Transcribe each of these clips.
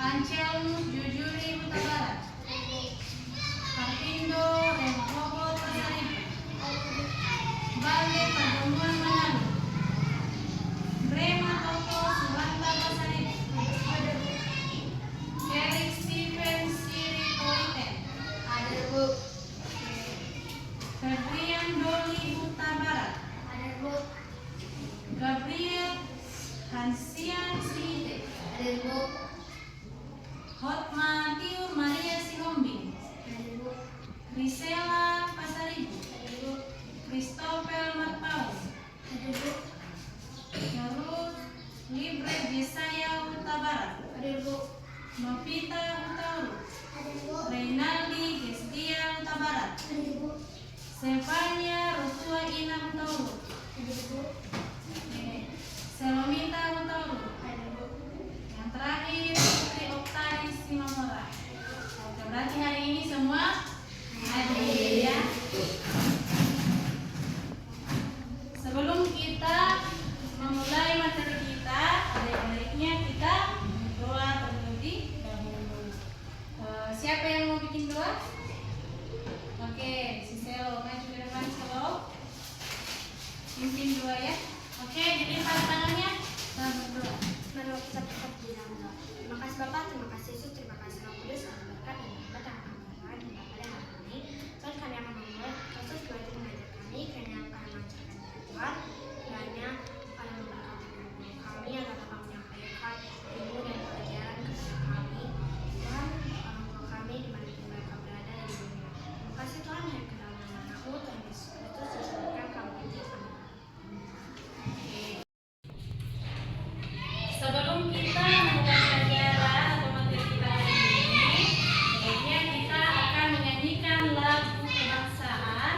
Pancelmus Jujuri Huta Barat, Harpindo Renhobot Pasaribu, Balde Padomuan Manado, Brema Toto Suwanta Pasaribu, Eric Stephen Siri Poiten, Febrian Doli Huta Barat, Gabriel Hansian Sihite, Hotma Tiur Maria Sihombing, Risela Pasaribu, Christopher Marpaus, Jarus Libre Jesaya Huta Barat, Novita Hutauru, Reynaldi Gesdia Huta Barat, Stefania Rosua Ina Hutauru, Selomita Hutauru, yang terakhir Putri Oktari Simamora. Oke, berarti hari ini semua hadir ya. Sebelum kita memulai materi kita, ada baiknya kita doa terlebih dahulu. Siapa yang mau bikin doa? Oke, si Selo, maju ke depan Selo. Pimpin doa ya. Oke, jadi angkat tangannya. Kita berdoa. Mari kita tetap bilang doa. Terima kasih Bapak, terima kasih Yesus, terima kasih Roh Kudus, selamat berkat dan berkat yang akan berkat dan pada hari ini. Tuhan kami akan memulai proses belajar mengajar kami, kiranya akan melancarkan Tuhan, kiranya akan memberkati kami agar dapat menyampaikan ilmu dan pelajaran kepada kami. Tuhan, orang tua kami dimanapun mereka berada di dunia. Terima kasih Tuhan, yang ke dalam nama Anakmu, Tuhan Yesus Kristus, disebutkan kami di sana. Sebelum kita memulai pelajaran atau materi kita hari ini, sebaiknya kita akan menyanyikan lagu kebangsaan.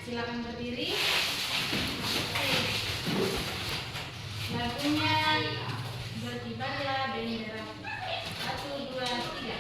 Silakan berdiri. Lagunya Berkibarlah Benderaku. 1, 2, 3.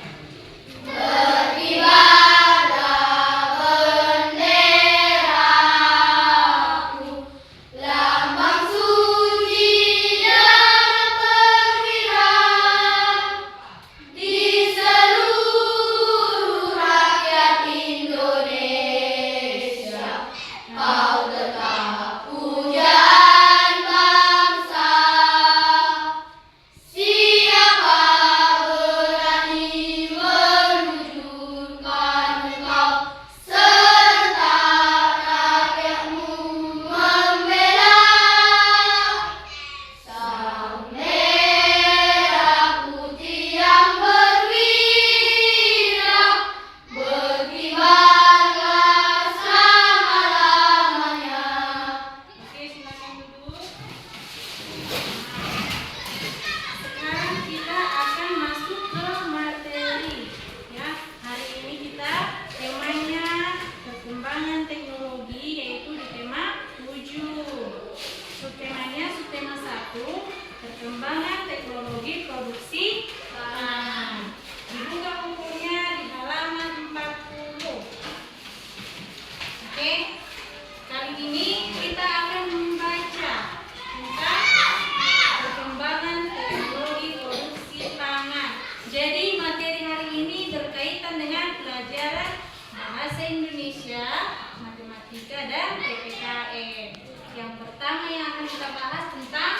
Perkembangan teknologi produksi pangan. Dibuka bukunya di halaman 40. Oke, kali ini kita akan membaca tentang perkembangan teknologi produksi pangan. Jadi materi hari ini berkaitan dengan pelajaran bahasa Indonesia, matematika, dan PPKN. Yang pertama yang akan kita bahas tentang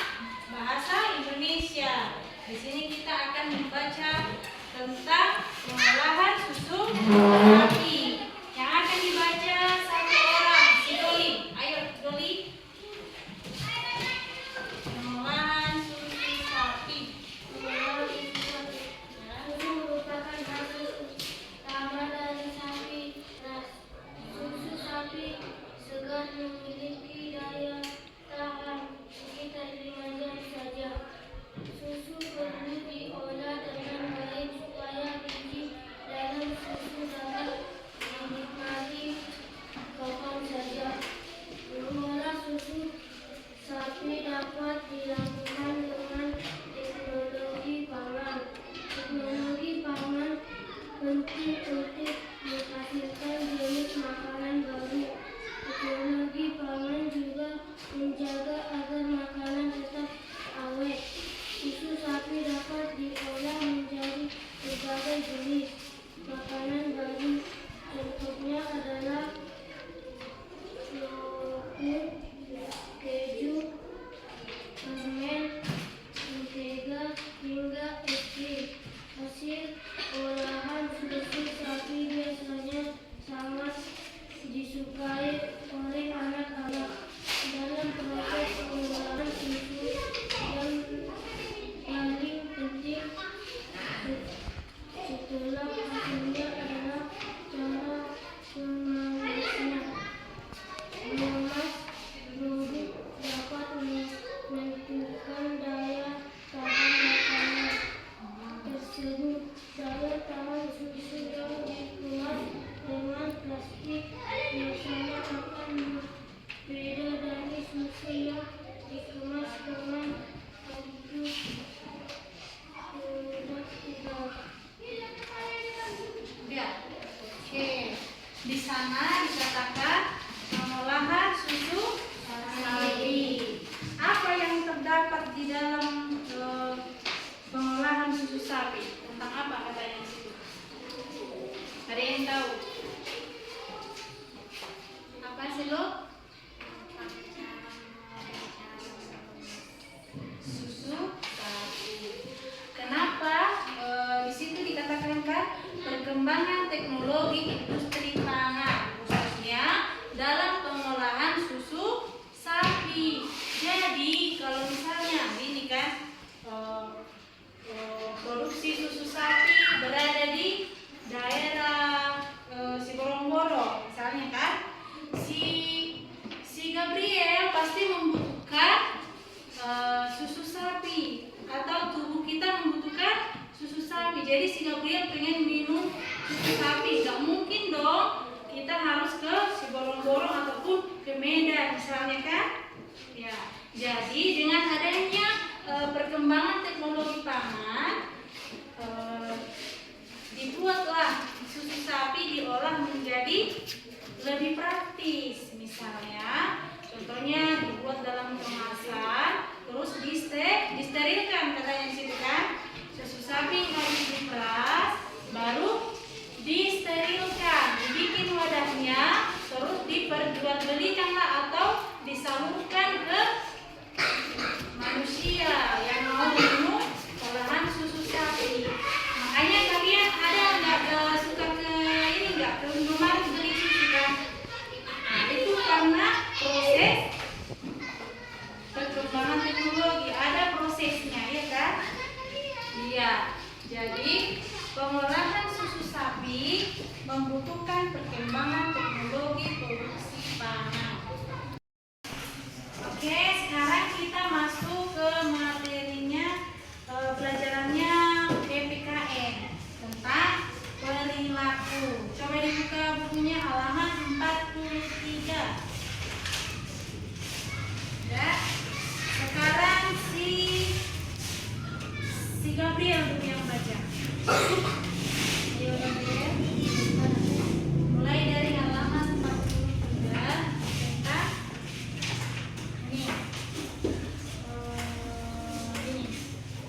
bahasa Indonesia. Di sini kita akan membaca tentang pengolahan susu sapi. Yang akan dibaca satu orang, si Doli. Ayo Doli. Pengolahan susu sapi. Susu merupakan hasil utama dari sapi. Susu sapi segar memiliki daya tahan sekitar 5 jam saja. Susu perlu diolah dengan baik supaya biji dalam susu dapat Jadi si Gabriel pengen minum susu sapi, nggak mungkin dong kita harus ke si Borong-Borong ataupun ke Medan misalnya kan? Ya, jadi dengan adanya perkembangan teknologi pangan, dibuatlah susu sapi diolah menjadi lebih praktis. Misalnya, contohnya dibuat dalam kemasan, terus disterilkan katanya di situ kan. Susu sapi harus diperas, baru disterilkan, dibikin wadahnya, terus diperjualbelikanlah atau disalurkan ke manusia yang mau minum olahan susu sapi. Makanya kalian ada nggak suka ke ini nggak ke Indomaret beli susu kan? Nah, itu karena proses perkembangan teknologi, ada prosesnya ya kan? Iya. Jadi pengolahan susu sapi membutuhkan perkembangan teknologi produksi pangan. Oke, sekarang kita masuk ke materinya, pelajarannya PPKN tentang perilaku. Coba dibuka bukunya halaman 43. Ya. Sekarang si Gabriel dulu yang baca. Ayo Gabriel. Mulai dari halaman 43 tentang ini.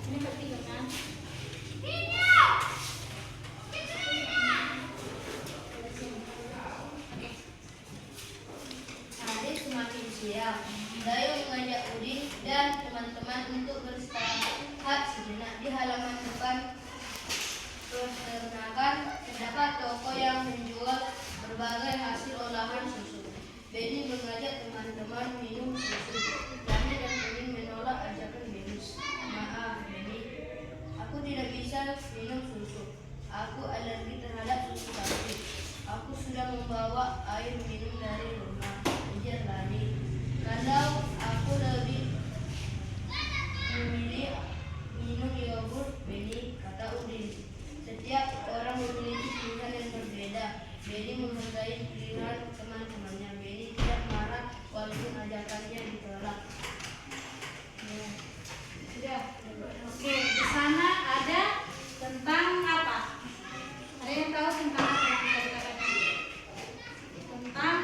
Ini ketiga kan? Hari semakin siang, Dayo mengajak Udin dan teman-teman untuk beristirahat sejenak di halaman depan peternakan. Terdapat toko yang menjual berbagai hasil olahan susu. Benny mengajak teman-teman minum susu. Lani dan Udin menolak ajakan Benny. Maaf Benny, aku tidak bisa minum susu. Aku alergi terhadap susu sapi. Aku sudah membawa air minum dari rumah. Ujar Lani. Kalau aku lebih memilih minum yogurt, Benny, kata Udin. Setiap orang memiliki pilihan yang berbeda. Benny menghargai pilihan teman-temannya. Benny tidak marah walaupun ajakannya ditolak. Sudah. Oke, di sana ada tentang apa? Ada yang tahu tentang apa yang kita katakan? Tentang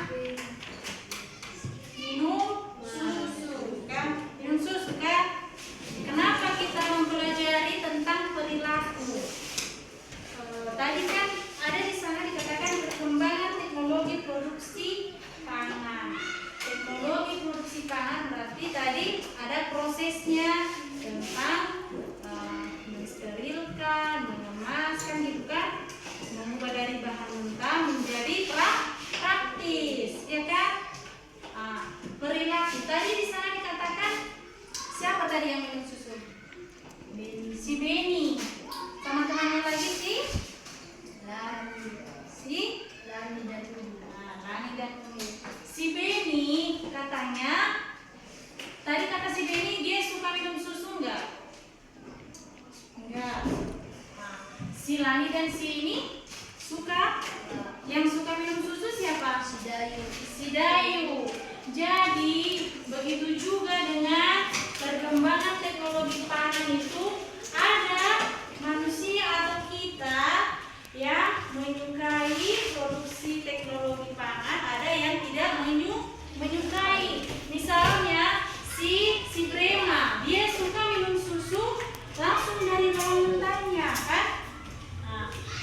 minum susu, kan? Minum susu kan? Kenapa kita mempelajari tentang perilaku? Tadi kan ada di sana dikatakan perkembangan teknologi produksi pangan. Teknologi produksi pangan berarti tadi ada prosesnya tentang mensterilkan, mengemaskan gitu kan, mengubah dari bahan mentah menjadi praktis, ya kan? Perilaku tadi di sana dikatakan siapa tadi yang minum susu? Si Benny. Sama temannya lagi Lani dan Udin. Lani dan Udin. Si Benny katanya, tadi kata si Benny dia suka minum susu enggak? Enggak. Si Lani dan si ini suka? Yang suka minum susu siapa? Si Dayu. Jadi begitu juga dengan perkembangan teknologi pangan itu, ada manusia atau kita yang menyukai produksi teknologi pangan, ada yang tidak menyukai. Misalnya si Brema, dia suka minum susu langsung dari bahan mentahnya kan?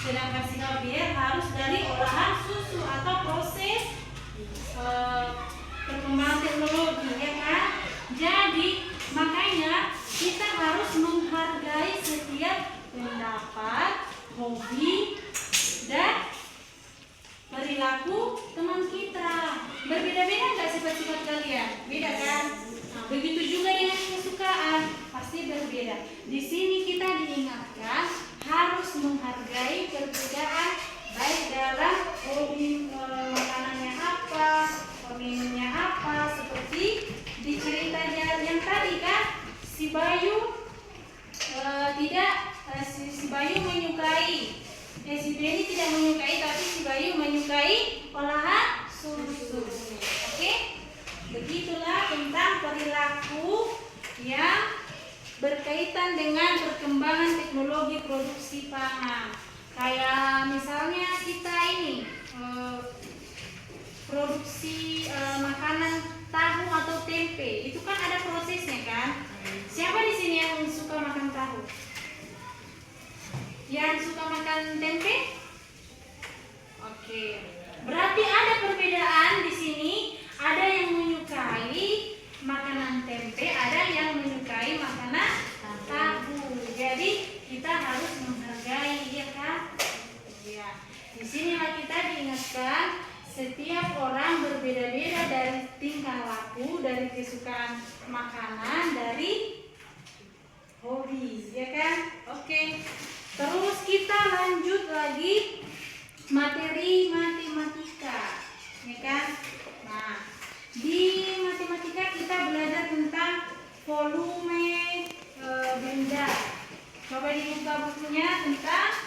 Sedangkan si Gabriel harus dari olahan susu atau proses perkembangan teknologi, ya kan? Jadi makanya kita harus menghargai setiap pendapat, hobi, dan perilaku teman kita. Berbeda-beda nggak sifat-sifat kalian? Beda kan? Begitu juga dengan kesukaan, pasti berbeda. Di sini kita diingatkan harus menghargai perbedaan, baik dalam hobi, makanannya apa, minumnya apa, seperti di cerita yang tadi kan, si Bayu si Bayu menyukai dengan perkembangan teknologi produksi pangan. Kayak misalnya kita ini produksi makanan tahu atau tempe, itu kan ada prosesnya kan? Siapa di sini yang suka makan tahu? Yang suka makan tempe? Oke. Berarti ada perbedaan di sini. Ada yang menyukai makanan tempe, ada yang menyukai makanan tahu. Jadi kita harus menghargai, ya kan? Ya. Di sinilah kita diingatkan setiap orang berbeda-beda dari tingkah laku, dari kesukaan makanan, dari hobi, ya kan? Oke. Terus kita lanjut lagi materi matematika, ya kan? Nah, di matematika kita belajar tentang volume benda. Coba dibuka bukunya tentang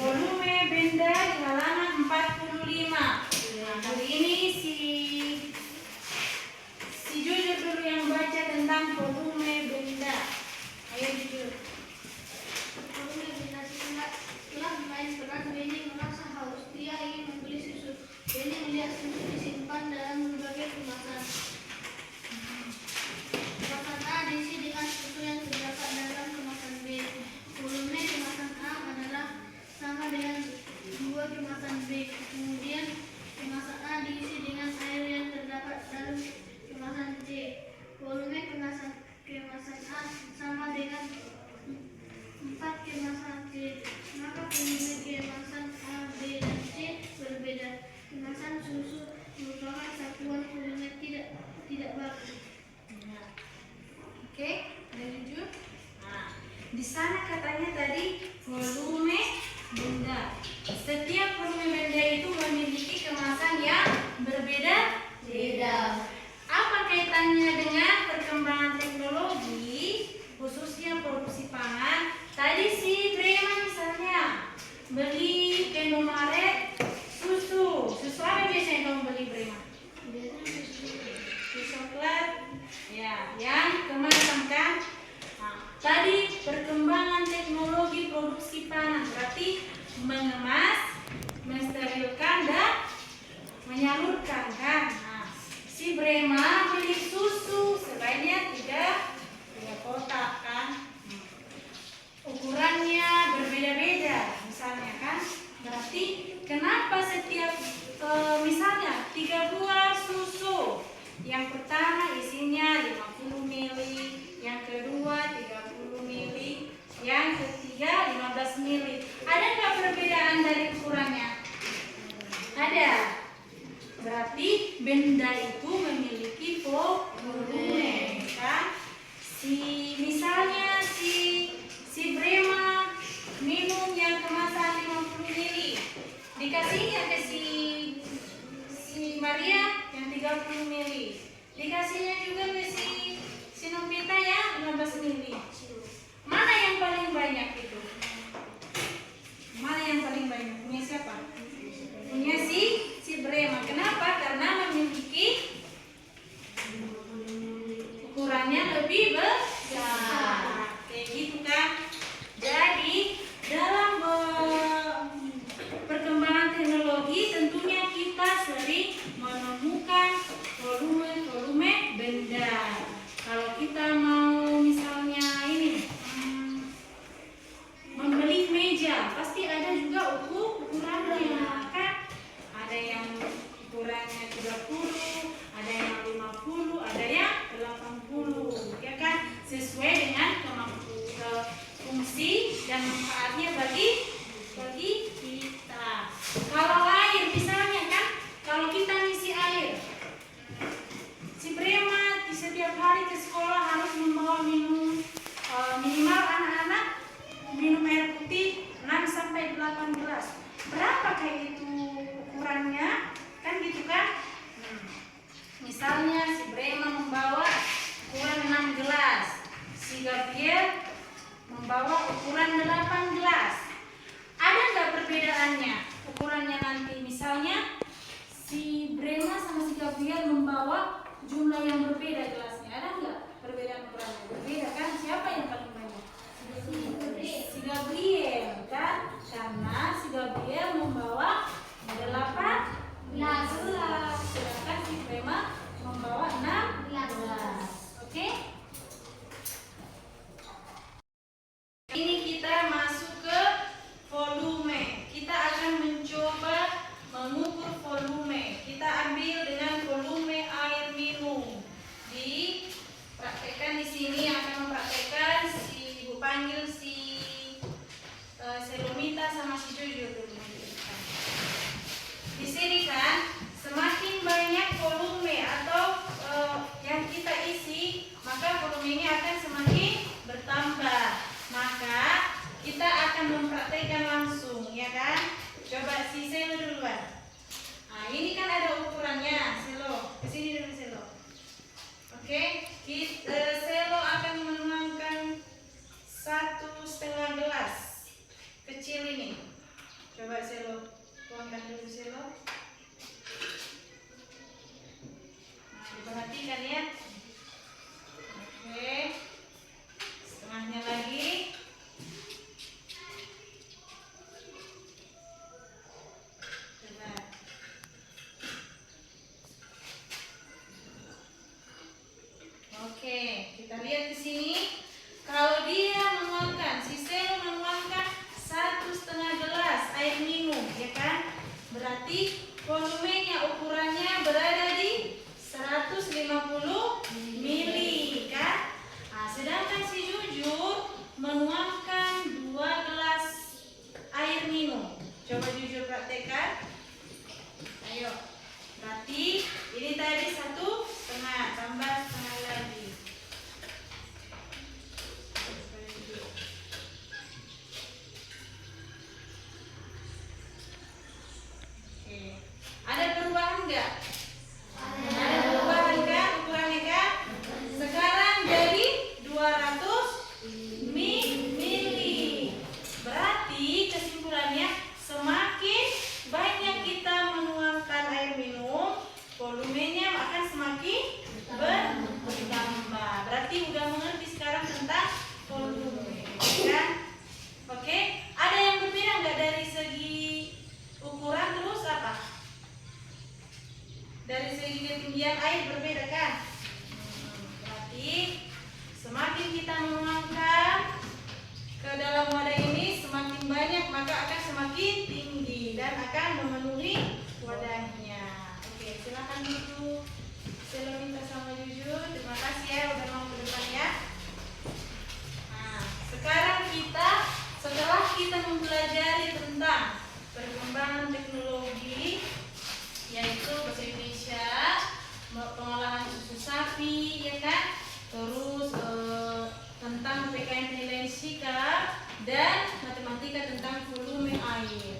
volume benda di halaman 45. Nah, hari ini si Jujur dulu yang baca tentang volume benda. Ayo Jujur. Volume benda telah bermain peran. Benny merasa haus. Dia ingin membeli susu. Benny melihat susu disimpan dalam berbagai kemasan. Kemasan A diisi dengan susu yang terdapat dalam kemasan B. Volume kemasan A adalah sama dengan 2 kemasan B. Kemudian kemasan A diisi dengan air yang terdapat dalam kemasan C. Volume kemasan A sama dengan 4 kemasan C. Maka volume kemasan A, B, dan C berbeda. Kemasan susu merupakan satuan volume tidak baku. Oke, ada Jujur. Nah, di sana katanya tadi volume benda. Setiap volume benda itu memiliki kemasan yang berbeda-beda. Apa kaitannya dengan perkembangan teknologi, khususnya produksi pangan? Tadi si Brema misalnya beli ke Indomaret susu. Susu apa biasanya kamu beli Brema? Susu coklat. Ya, yang kemasan kan? Nah, tadi perkembangan teknologi produksi pangan berarti mengemas, mensterilkan dan menyalurkan kan? Nah, si Brema beli susu sebanyak 3 kotak kan? Ukurannya berbeda-beda misalnya kan? Berarti kenapa setiap misalnya 3 buah susu, yang pertama isinya 50 ml, yang kedua 30 ml, yang ketiga 15 ml. Ada nggak perbedaan dari ukurannya? Ada. Berarti benda itu memiliki volume kan? Misalnya si Brema minum yang kemasan 50 ml, dikasihnya ke si Maria yang 30 ml, dikasihnya juga ke si Novita yang 15 ml. Mana yang paling banyak itu? Mana yang paling banyak? Punya siapa? Punya si Brema. Kenapa? Karena memiliki ukurannya lebih besar. Kayak gitu kan? Jadi dalam perkembangan teknologi tentunya kita sering menemukan volume benda. Kalau kita mau misalnya ini membeli meja, pasti ada juga ukurannya kan? Ada yang ukurannya 30, ada yang 50, ada yang 80, ya kan? Sesuai dengan fungsi dan manfaatnya bagi kita. Kalau air misalnya kan, kalau kita ngisi air, si Brema di setiap hari ke sekolah harus membawa minum minimal anak-anak minum air putih 6 sampai 8 gelas. Berapa kayak itu ukurannya? Kan gitu kan? Misalnya si Brema membawa ukuran 6 gelas, si Gabriel membawa ukuran 8 gelas. Ada nggak perbedaannya ukurannya nanti? Misalnya si Brema sama si Gabriel membawa jumlah yang berbeda gelasnya. Ada nggak perbedaan ukurannya? Berbeda kan? Siapa yang paling banyak? Si membawa 18, sedangkan si Prema membawa 16. Oke? Ini kita masuk ke volume. Kita akan mencoba mengukur volume. Kita ambil dengan volume air minum. Dipraktekkan di sini akan mempraktekkan si ibu panggil si Selomita sama si Jojo dulu. Di sini kan semakin banyak volume atau yang kita isi, maka volumenya akan semakin bertambah. Maka kita akan mempraktekkan langsung, ya kan? Coba si Selo duluan. Nah, ini kan ada ukurannya, Selo. Kesini dulu Selo. Oke, Selo akan menuangkan 1,5 gelas kecil ini. Coba Selo, tuangkan dulu Selo. Nah, diperhatikan ya. Oke, setengahnya lagi. Coba. Oke, kita lihat di sini. Kalau dia menuangkan, si Selo menuangkan 1,5 gelas air minum, ya kan? Berarti volumenya ukurannya berada di 150 mili, kan? Nah, sedangkan si Jujur menuangkan 2 gelas air minum. Coba Jujur praktekkan. Ayo. Berarti ini tadi 1,5 tambah setengah lagi. Oke. Ada perubahan enggak? Ada perubahan kan ukurannya kan? Sekarang jadi 200 mili. Berarti kesimpulannya semakin banyak kita menuangkan air minum, volumenya akan semakin bertambah. Berarti udah mengerti sekarang tentang volume, kan? Oke, ada yang berbeda nggak dari segi ukuran terus apa? Dari segi ketinggian air berbeda kan? Berarti semakin kita menuangkan ke dalam wadah ini, semakin banyak maka akan semakin tinggi dan akan memenuhi wadahnya. Oke, silakan dulu Selomita sama Jujur. Terima kasih ya udah mau ke depan ya. Nah, sekarang kita setelah kita mempelajari tentang perkembangan teknologi, yaitu bahasa Indonesia, pengolahan susu sapi, ya kan? Terus tentang PKN penilaian sikap dan matematika tentang volume air.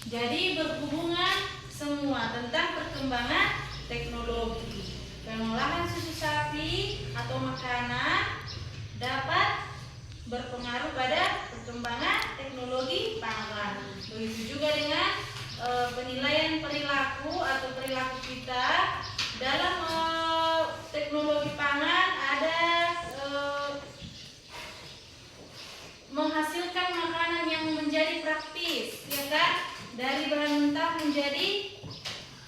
Jadi berhubungan semua tentang perkembangan teknologi. Pengolahan susu sapi atau makanan dapat berpengaruh pada perkembangan teknologi pangan. Begitu juga dengan penilaian perilaku atau perilaku kita dalam teknologi pangan ada menghasilkan makanan yang menjadi praktis, ya kan? Dari bahan mentah menjadi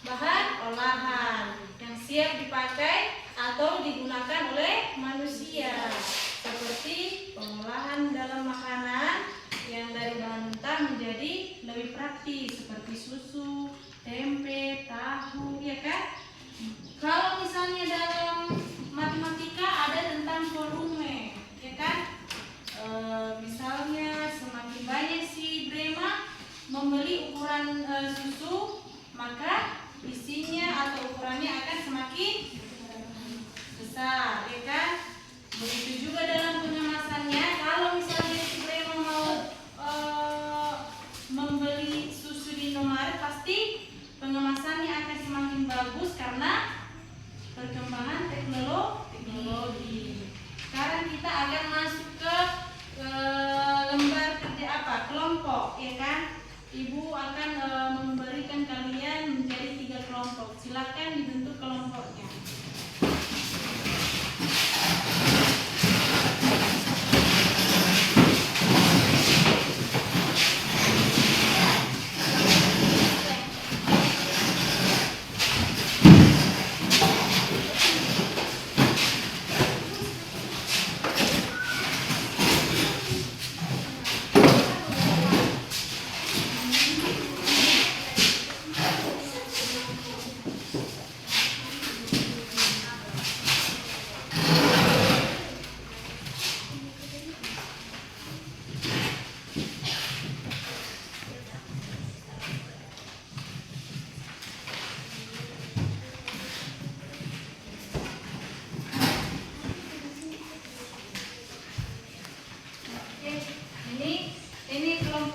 bahan olahan yang siap dipakai atau digunakan oleh manusia, seperti pengolahan dalam makanan yang dari bahan mentah menjadi lebih praktis, seperti susu, tempe, tahu, ya kan? Kalau misalnya dalam matematika ada tentang volume, ya kan? Misalnya semakin banyak si Brema membeli ukuran susu, maka isinya atau ukurannya akan semakin besar, ya kan? Begitu juga dalam pengemasannya. Kalau misalnya si Brema mau membeli susu di Indomaret, pasti pengemasannya akan semakin bagus karena perkembangan teknologi. Sekarang kita akan masuk ke lembar kerja apa? Kelompok, ya kan? Ibu akan memberikan kalian menjadi 3 kelompok. Silakan dibentuk kelompoknya.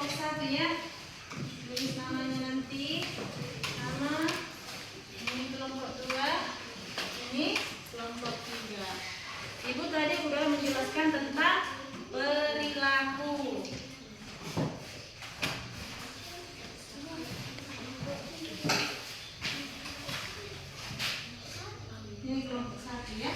kelompok 1 ya. Tulis namanya nanti. Nama. Ini kelompok 2. Ini kelompok 3. Ibu tadi udah menjelaskan tentang perilaku. Ini kelompok 1 ya.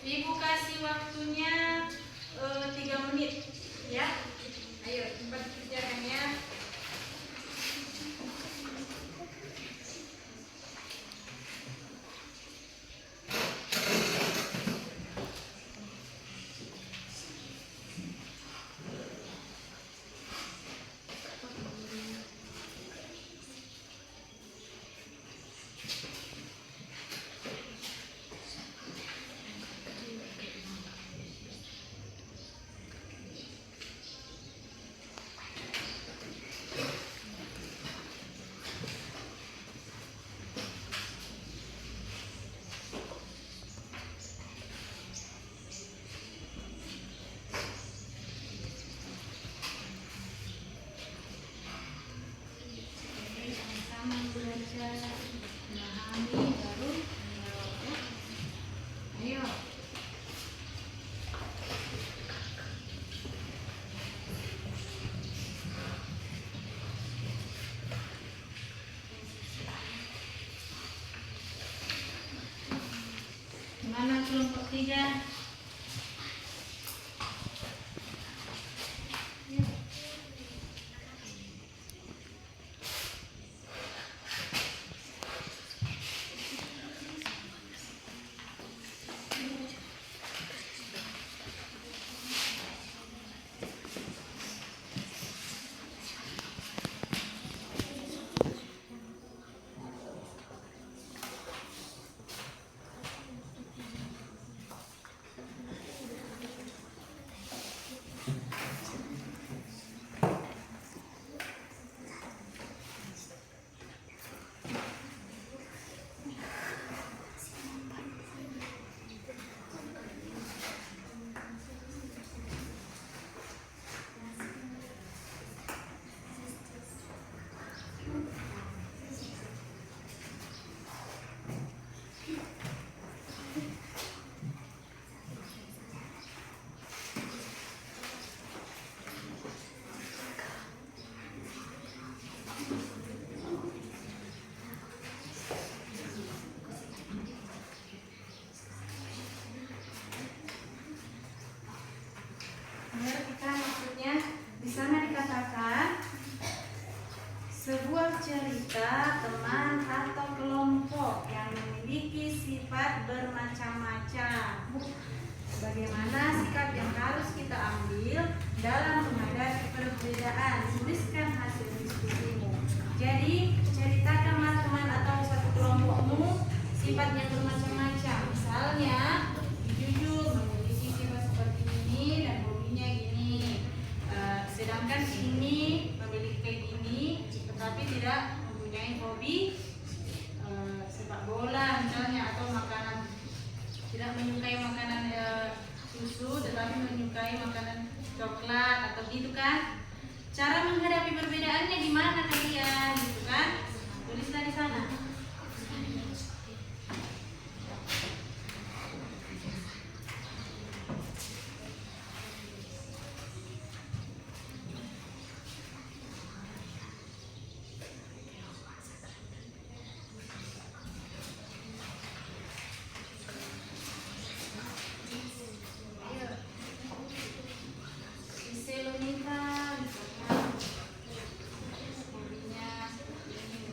Ibu kasih waktunya 3 menit ya. Ayo cepat kerjakan ya. Sama belajar memahami baru menjawab ya. Ayo. Mana kelompok 3? Kita maksudnya di sana dikatakan sebuah cerita teman atau kelompok yang memiliki sifat bermacam-macam. Bagaimana sikap yang harus kita ambil dalam menghadapi perbedaan? Tuliskan hasil diskusimu. Jadi ceritakanlah teman atau satu kelompokmu sifat yang bermacam-macam. Misalnya jujur, memiliki sifat seperti ini dan hobinya gini. Sedangkan ini memiliki kayak gini, tetapi tidak mempunyai hobi sepak bola misalnya, atau makanan, tidak menyukai makanan susu, tetapi menyukai makanan coklat atau gitu kan. Cara menghadapi perbedaannya gimana kalian, gitu kan? Tulislah di sana. Selonita, misalkan hobinya ini.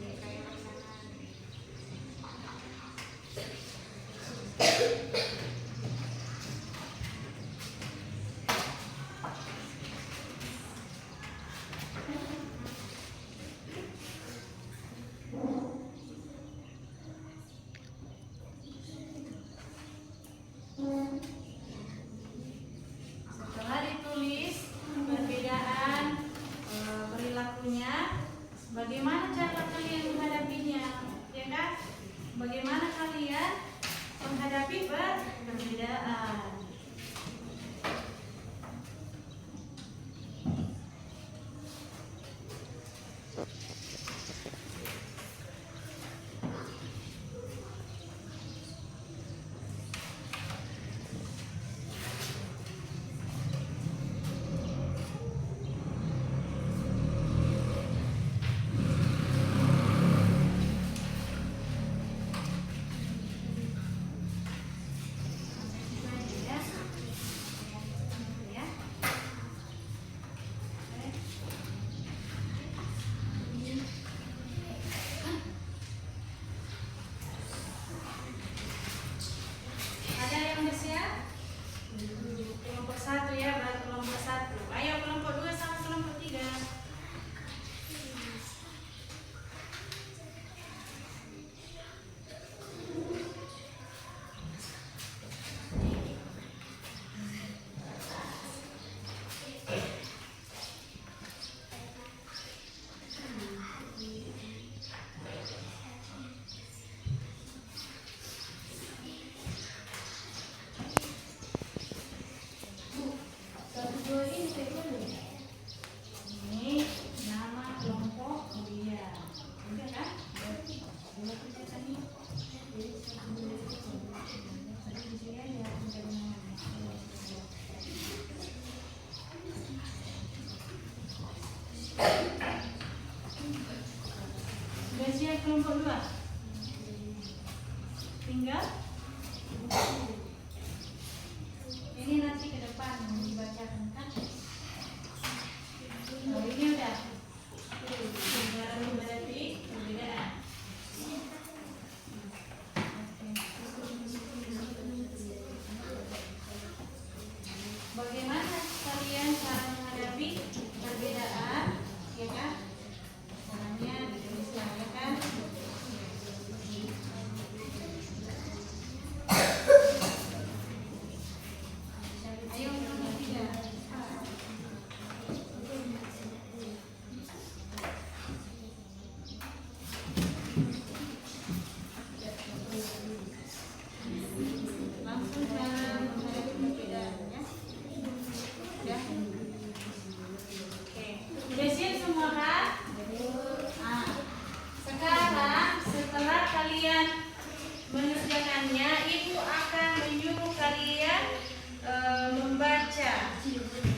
siap kelompok 2? Tinggal ini nanti ke depan dibacakan kan? Oh, ini udah. Baru berarti perbedaan. Bagaimana kalian cara menghadapi perbedaan, ya kan? Caranya dituliskan, ya kan? Ayo nomor 3. Langsung cara menghadapi perbedaannya. Udah? Oke. Udah siap semua kan? Nah, sekarang setelah kalian mengerjakannya, ibu akan menyuruh kalian membaca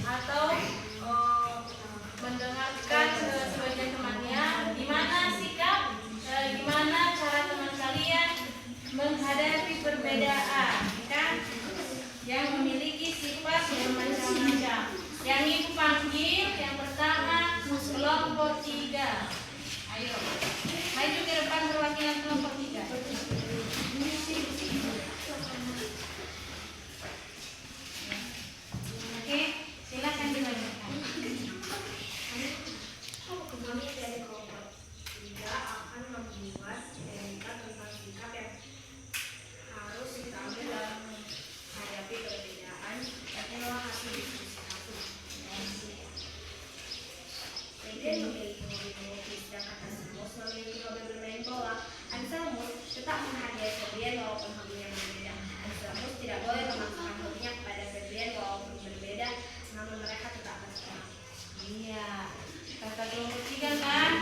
atau mendengarkan sebagian temannya. Gimana sikap, gimana cara teman kalian menghadapi perbedaan, kan? Yang memiliki sifat yang macam-macam. Yang ibu panggil yang pertama kelompok 3. Ayo, maju ke depan perwakilan kelompok 3. Oke, silakan dilanjutkan. Kami dari kelompok 3 akan membuat cerita tentang sikap yang harus kita ambil dalam menghadapi perbedaan dan inilah hasil diskusi kami. Febri memiliki hobi melukis, sedangkan Anselmus memiliki hobi bermain bola. Anselmus tetap menghargai Febrian walaupun hobinya berbeda. Anselmus tidak boleh memaksakan hobinya kepada Febrian walaupun berbeda, namun mereka tetap bersama. Iya, kata kelompok 3 kan,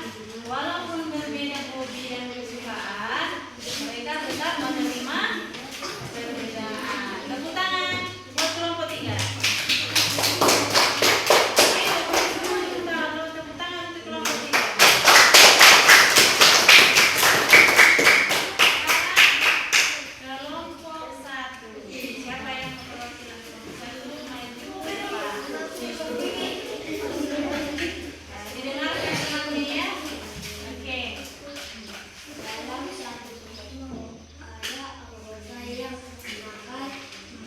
walaupun berbeda hobi dan kesukaan, mereka tetap menerima perbedaan. Tepuk tangan buat kelompok 3. Ayo, semua tepuk tangan untuk kelompok 3. Sekarang kelompok 1. Siapa yang mewakili kelompok 1? Main di depan. Didengarkan temannya ya. Oke. Dalam satu kelompok ada anggota yang semangat,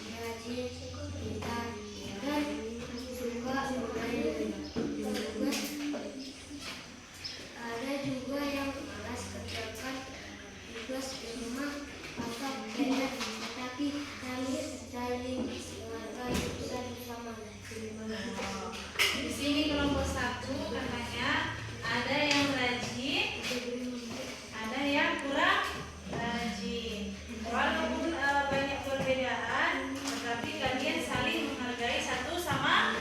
rajin, pintar, dan suka bermain. Ada juga yang malas kerjakan tugas di rumah atau belajar, tetapi saling menghargai urusan bersama. Di sini kelompok 1 katanya ada yang rajin, ada yang kurang rajin. Walaupun banyak perbedaan, tetapi kalian saling menghargai satu sama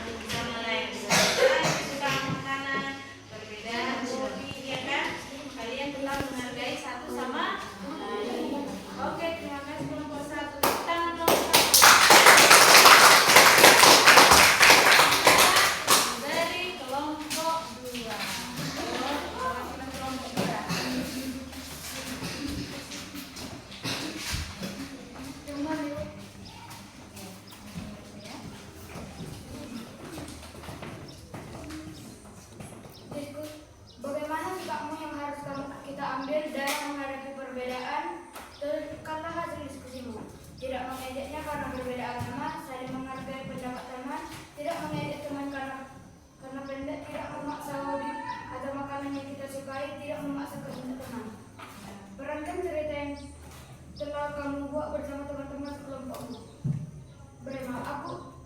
lain. Perbedaan kesukaan makanan, perbedaan hobi, ya kan? Kalian tetap menghargai satu sama lain. Oke, terima kasih kelompok 1. Tepuk tangan kelompok 1. Dari kelompok 2. Kelompok 2. Bagaimana sikapmu yang harus kita ambil dalam menghadapi perbedaan? Teruskanlah hasil diskusimu. Tidak mengejeknya karena berbeda agama, saling menghargai pendapat teman, tidak mengejek teman karena pendek, tidak memaksa hobi atau makanan yang kita sukai, tidak memaksa kehendak teman. Perankan cerita yang telah kamu buat bersama teman-teman kelompokmu. Brema,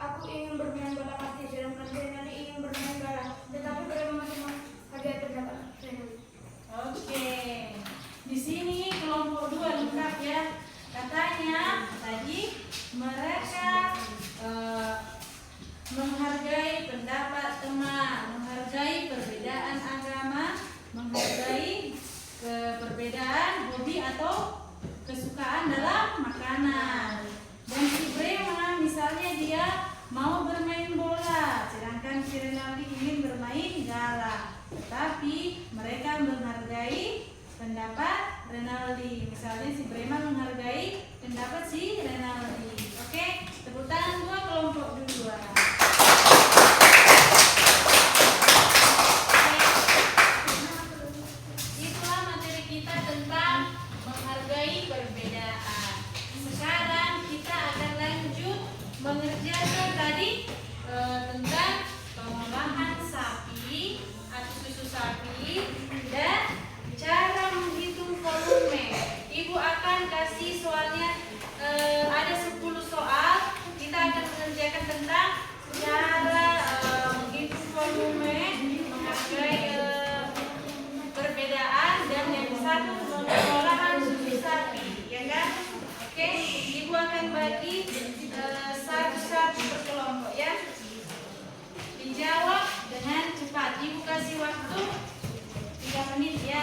aku ingin bermain bola kaki, sedangkan Renali ingin bermain bola, tetapi Brema masih menghargai pendapat Renali. Oke. Di sini kelompok 2 lengkap ya. Katanya tadi mereka menghargai pendapat teman, menghargai perbedaan agama, menghargai perbedaan hobi atau kesukaan dalam makanan. Dan si Brema misalnya dia mau bermain bola, sedangkan si Renaldi ingin bermain gala. Tetapi mereka menghargai pendapat Renaldi. Misalnya si Brema menghargai pendapat si Renaldi. Oke, tepuk tangan dua kelompok dua. Itulah materi kita tentang menghargai perbedaan. Sekarang kita akan lanjut mengerjakan tadi tentang pengolahan sapi atau susu sapi dan cara menghitung volume. Ibu akan kasih soalnya ada 10 soal. Kita akan mengerjakan tentang cara menghitung volume, menghargai perbedaan, dan yang satu pengolahan susu sapi, ya kan? Oke, ibu akan bagi satu-satu per kelompok ya. Dijawab dengan cepat. Ibu kasih waktu 3 menit ya.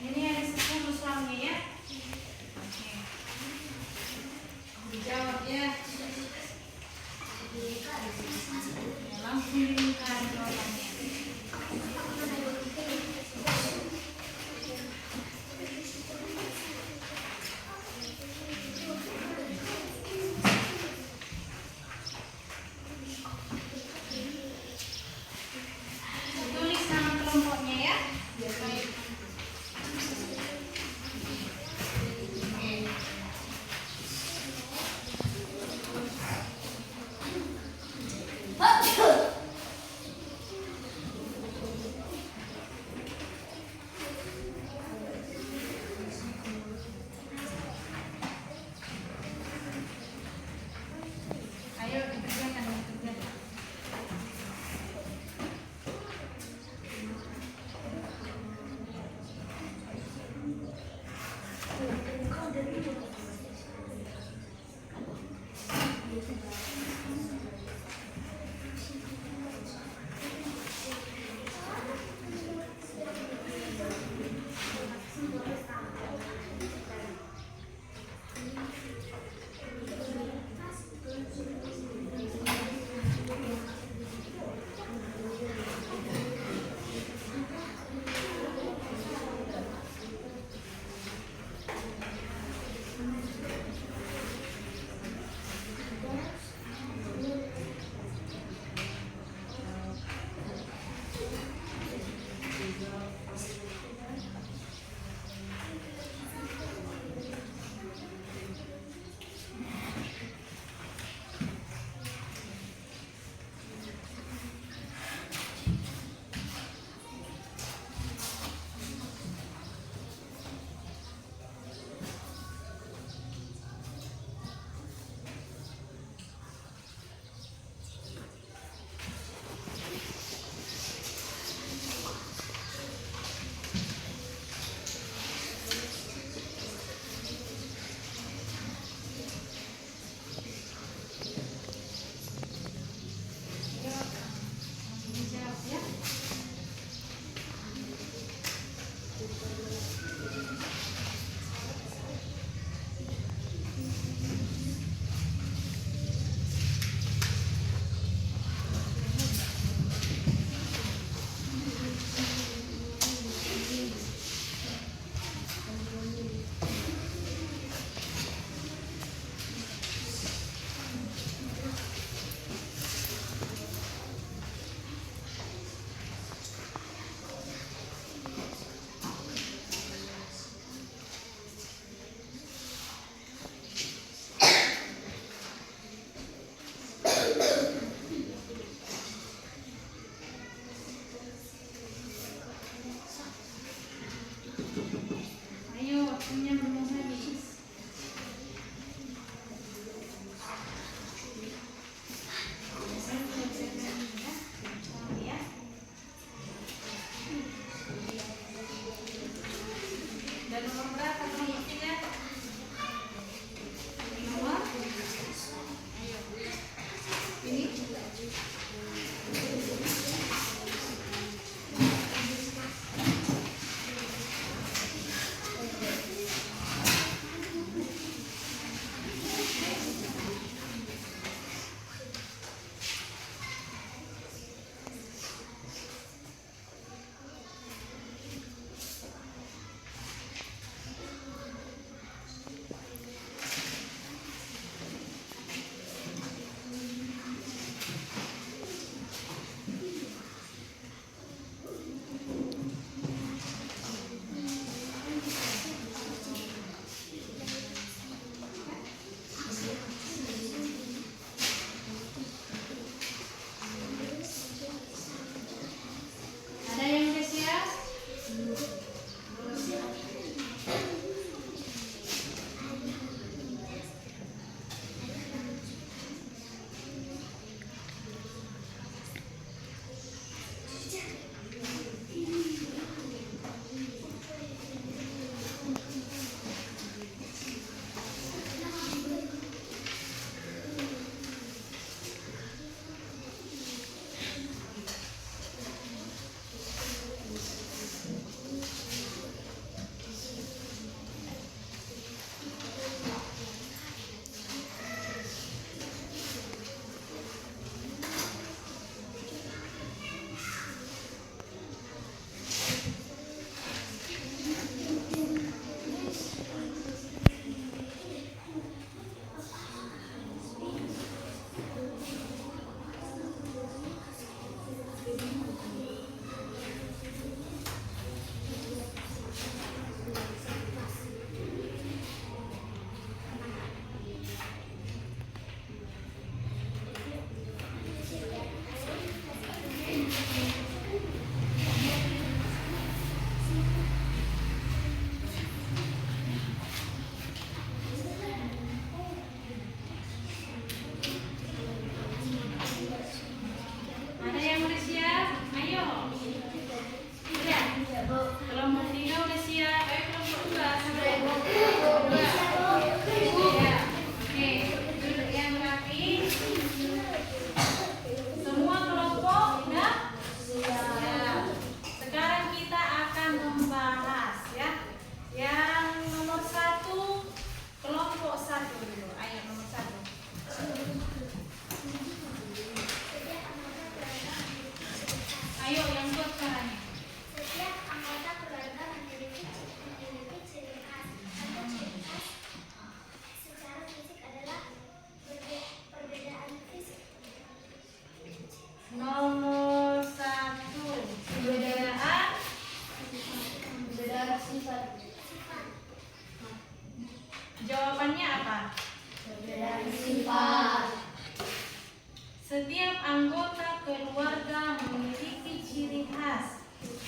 Ini ada 10 soalnya ya. Oke. Dijawab ya. Langsung diminta jawabannya. Tulis nama kelompoknya ya. Ayo dikerjakan, dikerjakan.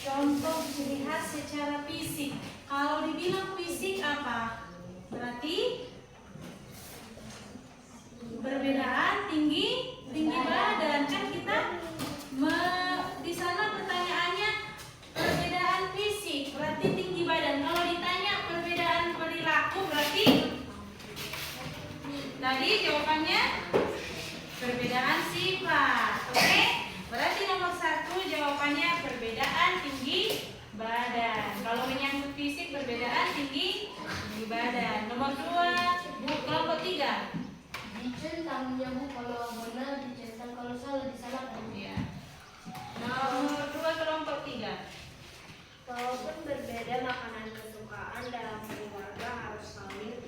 Contoh ciri khas secara fisik. Kalau dibilang fisik apa? Berarti perbedaan tinggi badan. Kan kita di sana pertanyaannya perbedaan fisik, berarti tinggi badan. Kalau ditanya perbedaan perilaku, berarti tadi jawabannya perbedaan sifat. Oke? Berarti nomor 1 jawabannya perbedaan tinggi badan. Kalau menyangkut fisik, perbedaan tinggi badan. Nomor 2, kelompok 3. Dicentangnya Bu, kalau benar dicentang, kalau salah disalahkan. Ya. Nomor 2, kelompok 3. Walaupun berbeda makanan kesukaan dalam keluarga harus saling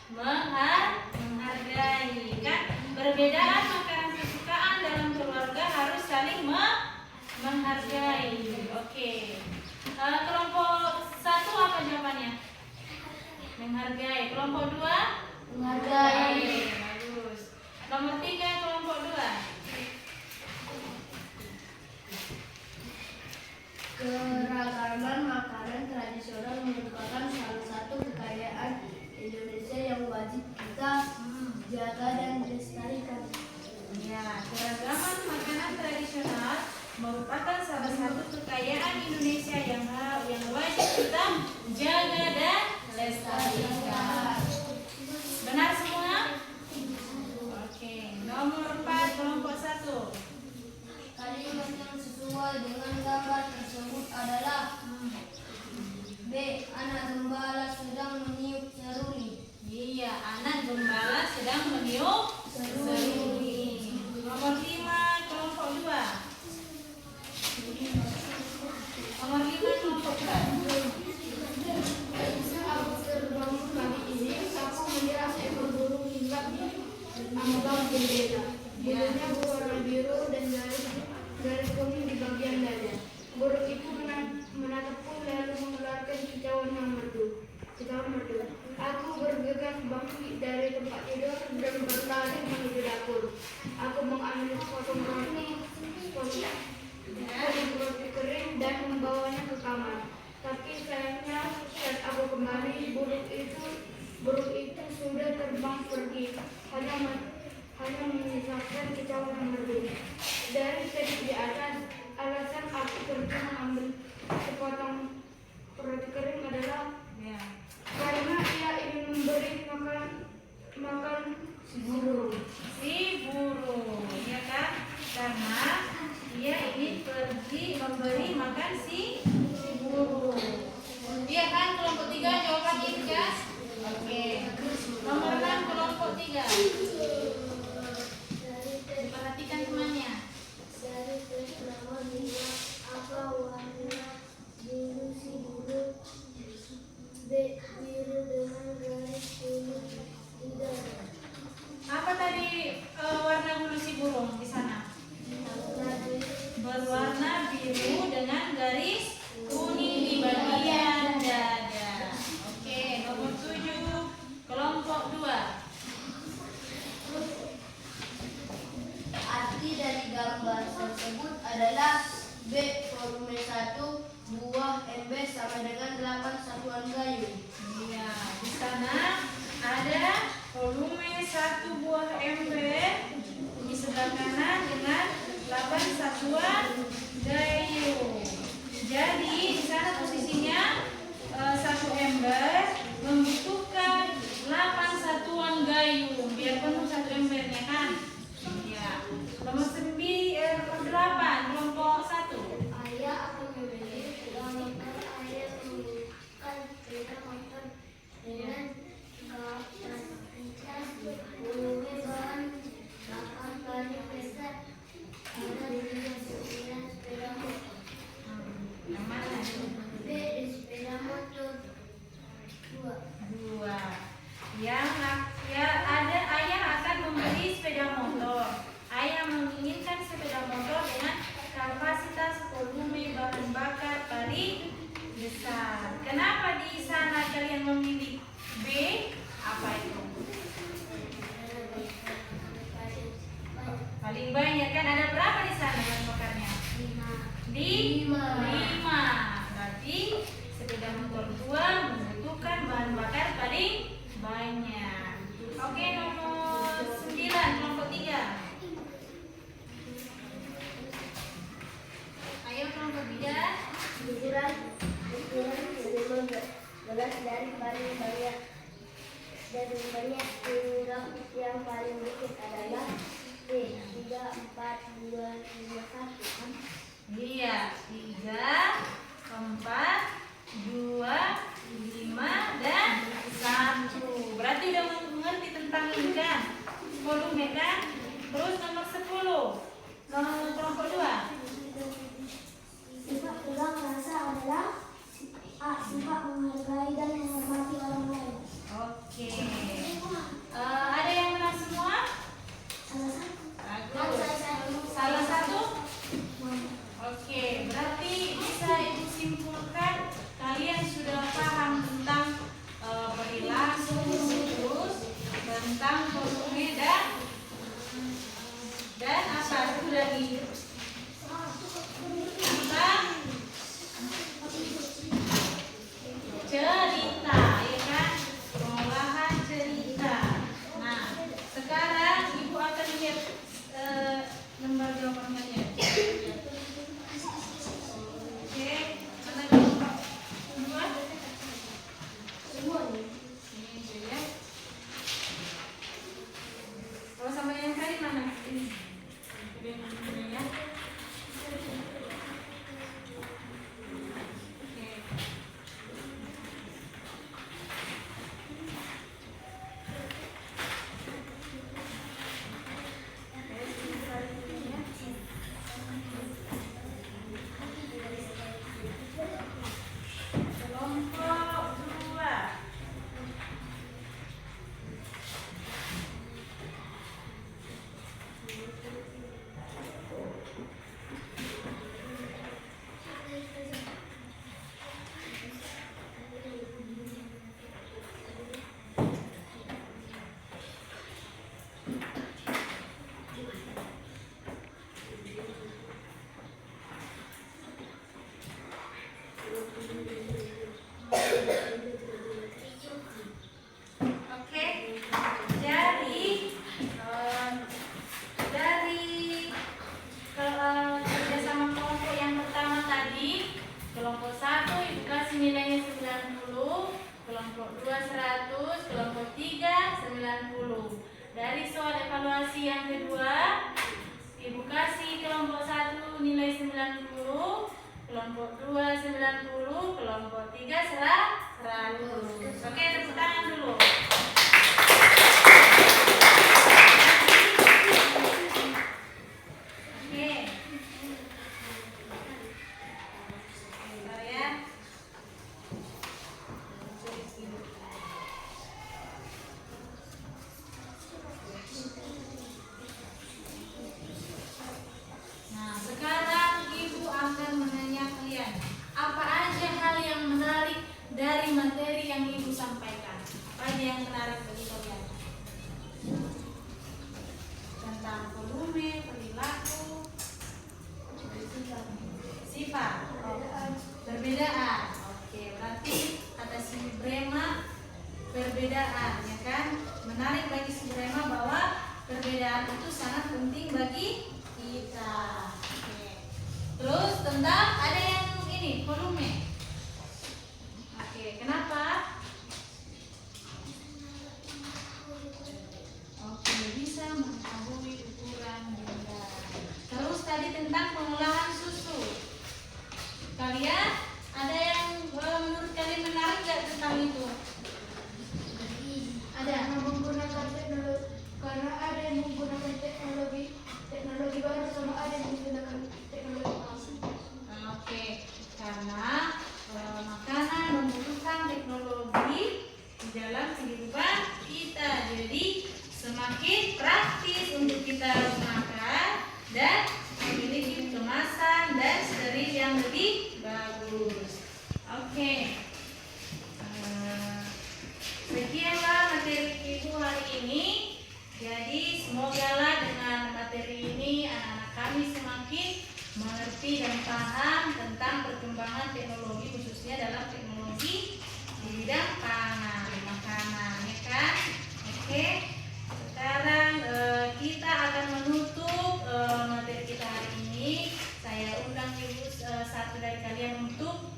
Menghargai. Kan perbedaan makanan kesukaan dalam keluarga harus saling menghargai. Oke. Kelompok 1 apa jawabannya? Menghargai. Kelompok 2? Menghargai. Bagus. Nomor 3, kelompok 2. Keragaman makanan tradisional merupakan salah satu kekayaan Indonesia yang wajib kita jaga dan lestarikan. Ya, keragaman makanan tradisional merupakan salah satu kekayaan Indonesia yang wajib kita jaga dan lestarikan. Benar semua? Oke. Nomor 4, kelompok 1. Kalimat yang sesuai dengan gambar tersebut adalah B. Anak gembala sedang meniup seruni. Iya, anak gembala sedang meniup seruni. Nomor 5, kelompok 2. Nomor 5, kelompok 2. Aku terbangun pagi ini, aku melihat seekor burung hinggap di ambang jendela. Burungnya berwarna biru dan garis kuning di bagian dada. Burung itu menatapku lalu mengeluarkan kicauan yang merdu. Aku bergegas bangkit dari tempat tidur dan berlari menuju dapur. Aku mengambil sepotong roti kering dan membawanya ke kamar. Tapi sayangnya saat aku kembali, burung itu sudah terbang pergi, hanya menyisakan kicauan yang merdu. Dari tadi di atas, alasan aku pergi mengambil sepotong roti kering adalah Ya. karena ia ingin memberi makan si burung. Si burung, ya kan? Karena dia ingin pergi memberi makan si burung. Iya kan? Kelompok 3 jawabannya Jas? Oke. Nomor 6, kelompok 3. Diperhatikan temannya. Dari pertama dia apa warna biru si burung? B. Biru dengan garis kuning di dada. Apa tadi warna bulu si burung di sana? Berwarna biru dengan garis kuning di bagian dada. Oke, nomor 7, kelompok 2. Arti dari gambar tersebut adalah B. Volume 1 buah ember sama dengan 8 satuan kayu. Iya, di sana ada volume 1 buah ember di sebelah kanan dengan 8 satuan kayu. Jadi di sana posisinya 1 ember membutuhkan 8 satuan kayu biar penuh 1 embernya kan? Ya. Nomor 8, kelompok 1. Ayah akan membeli gambar ayah menunjukkan sepeda motor dengan garis volume bahan 5. Berarti sepeda motor tua membutuhkan bahan bakar paling banyak. Oke, nomor 9, kelompok 3. Ayo kelompok 3. Ukuran belas dari paling banyak huruf yang paling dikit adalah B. 3, 4, 2, 5, 1. Iya, 3, 4, 2, 5, dan 1. Berarti udah mengerti tentang ini kan? Volume kan? Terus nomor 10. Nomor kelompok 2. Sifat kurang rasa adalah A. Sifat menghargai dan menghormati orang lain. Oke. Ada yang menang semua? Salah satu. Bagus. Salah satu? Oke, berarti bisa Ibu simpulkan kalian sudah paham tentang perilaku, terus tentang volume dan apa itu lagi? Tentang cerita, ya kan? Pengolahan cerita. Nah, sekarang Ibu akan lihat lembar jawabannya. Oke, mana kelompok 2? Semua nih. Ini aja ya. Kalau sama yang tadi mana? Ini. Ini ya. Oke. Kelompok 2. Oke, dari kerjasama kelompok yang pertama tadi, kelompok 1 Ibu kasih nilainya 90, kelompok 2 100, kelompok 3 90. Dari soal evaluasi yang kedua, Ibu kasih kelompok 1 nilai 90, kelompok 2 90, kelompok 3 100. Oke, tepuk tangan dulu. Oke. Bentar ya. Nah, sekarang Ibu akan menanya kalian, apa aja hal yang menarik dari materi yang Ibu sampaikan? Apa aja yang menarik bagi kalian? Tentang volume, perilaku, sifat, perbedaan. Oke, berarti kata si Brema perbedaan, ya kan? Menarik bagi si Brema bahwa perbedaan itu sangat penting bagi kita. Oke. Terus tentang ada yang ini volume. Oke, kenapa? Oke, bisa mengetahui ukuran benda. Terus tadi tentang pengolahan susu. Kalian ada yang menurut kalian menarik nggak tentang itu? Ada. Menggunakan teknologi, karena ada yang menggunakan teknologi baru sama ada yang menggunakan teknologi lama. Oke, karena makanan membutuhkan teknologi di dalam kehidupan kita. Jadi semakin praktis untuk kita makan dan memiliki kemasan dan steril yang lebih bagus. Oke. Sekianlah materi Ibu hari ini. Jadi semoga dengan materi ini anak-anak kami semakin mengerti mengerti dan paham tentang perkembangan teknologi, khususnya dalam teknologi di bidang pangan, makanan, ya kan? Oke, sekarang kita akan menutup materi kita hari ini. Saya undang ibu satu dari kalian untuk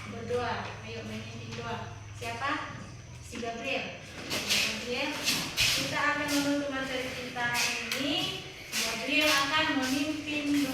berdoa. Ayo memimpin doa. Siapa? Si Gabriel. Gabriel. Kita akan menutup materi kita ini. Gabriel akan memimpin